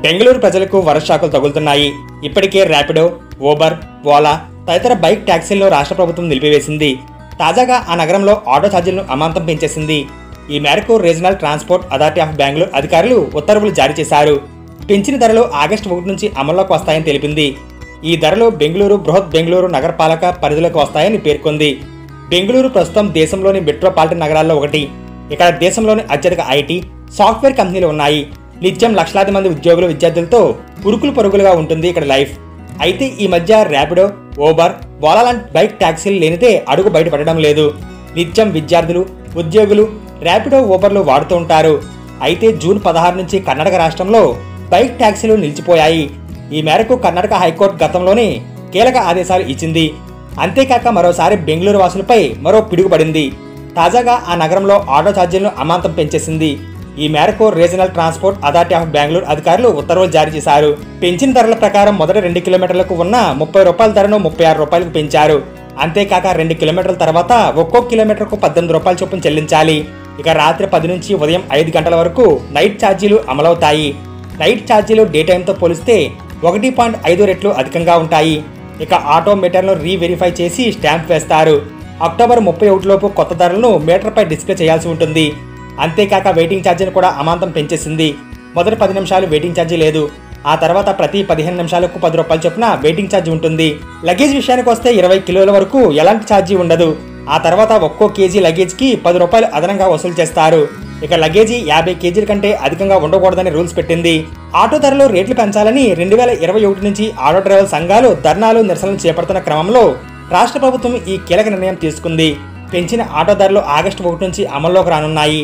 బెంగళూరు ప్రజలకు వరషాకులు తగులుతున్నాయి. ఇప్పటికే ర్యాపిడో, ఊబర్, ఓలా తదితర బైక్ ట్యాక్సీలను రాష్ట్ర ప్రభుత్వం నిలిపివేసింది. తాజాగా ఆ నగరంలో ఆటో ఛార్జీలను అమాంతం పెంచేసింది. ఈ మేరకు regional transport authority of Bengaluru అధికారులు ఉత్తర్వులు జారీ చేశారు. పెంచిన ధరలు ఆగస్టు 1 నుంచి అమల్లోకి వస్తాయని తెలిపింది. ఈ ధరలు బెంగళూరు బృహత్ బెంగళూరు నగరపాలక పరిధిలోకి వస్తాయని పేర్కొంది. బెంగళూరు ప్రస్తుతం దేశంలోని మెట్రోపాలిటన్ నగరాల్లో ఒకటి. ఇక్కడ దేశంలోని అత్యధిక ఐటీ, సాఫ్ట్వేర్ కంపెనీలు ఉన్నాయి. నిత్యం లక్షలాది మంది ఉద్యోగులు, విద్యార్థులతో ఉరుకులు పరుగులుగా ఉంటుంది ఇక్కడ లైఫ్. అయితే ఈ మధ్య ర్యాపిడో, ఊబర్, ఓలా లాంటి బైక్ ట్యాక్సీలు లేనిదే అడుగు బయటపడడం లేదు. నిత్యం విద్యార్థులు, ఉద్యోగులు ర్యాపిడో, ఊబర్లు వాడుతూ ఉంటారు. అయితే జూన్ 16 నుంచి కర్ణాటక రాష్ట్రంలో బైక్ ట్యాక్సీలు నిలిచిపోయాయి. ఈ మేరకు కర్ణాటక హైకోర్టు గతంలోనే కీలక ఆదేశాలు ఇచ్చింది. అంతేకాక మరోసారి బెంగళూరు వాసులపై మరో పిడుగుపడింది. తాజాగా ఆ నగరంలో ఆటో ఛార్జీలను అమాంతం పెంచేసింది. ఈ మేరకు regional transport authority of Bengaluru అధికారులు ఉత్తర్వులు జారీ చేశారు. పెంచిన ధరల ప్రకారం మొదటి 2 కిలోమీటర్లకు ఉన్న 30 రూపాయల ధరను 36 రూపాయలకు పెంచారు. అంతేకాక 2 కిలోమీటర్ల తర్వాత ఒక్కో కిలోమీటర్కు 18 రూపాయల చొప్పున చెల్లించాలి. ఇక రాత్రి 10 నుంచి ఉదయం 5 గంటల వరకు నైట్ ఛార్జీలు అమలవుతాయి. నైట్ ఛార్జీలు డే టైంతో పోలిస్తే 1.5 రెట్లు అధికంగా ఉంటాయి. ఇక ఆటో మీటర్లను రీవెరిఫై చేసి స్టాంప్ వేస్తారు. అక్టోబర్ 31 లోపు కొత్త ధరలను మీటర్పై డిస్ప్లే చేయాల్సి ఉంటుంది. అంతేకాక వెయిటింగ్ ఛార్జీని కూడా అమాంతం పెంచేసింది. మొదటి 10 నిమిషాలు వెయిటింగ్ ఛార్జీ లేదు. ఆ తర్వాత ప్రతి 15 నిమిషాలకు 10 రూపాయల చొప్పున వెయిటింగ్ ఛార్జీ ఉంటుంది. లగేజ్ విషయానికి వస్తే 20 కిలోల వరకు ఎలాంటి ఛార్జీ ఉండదు. ఆ తర్వాత ఒక్కో కేజీ లగేజ్కి 10 రూపాయలు అదనంగా వసూలు చేస్తారు. ఇక లగేజీ 50 కేజీల కంటే అధికంగా ఉండకూడదని రూల్స్ పెట్టింది. ఆటో ధరలు రేట్లు పెంచాలని 2021 నుంచి ఆటో డ్రైవర్ సంఘాలు ధర్నాలు, నిరసనలు చేపడుతున్న క్రమంలో రాష్ట్ర ప్రభుత్వం ఈ కీలక నిర్ణయం తీసుకుంది. పెంచిన ఆటో ధరలు ఆగస్టు 1 నుంచి అమల్లోకి రానున్నాయి.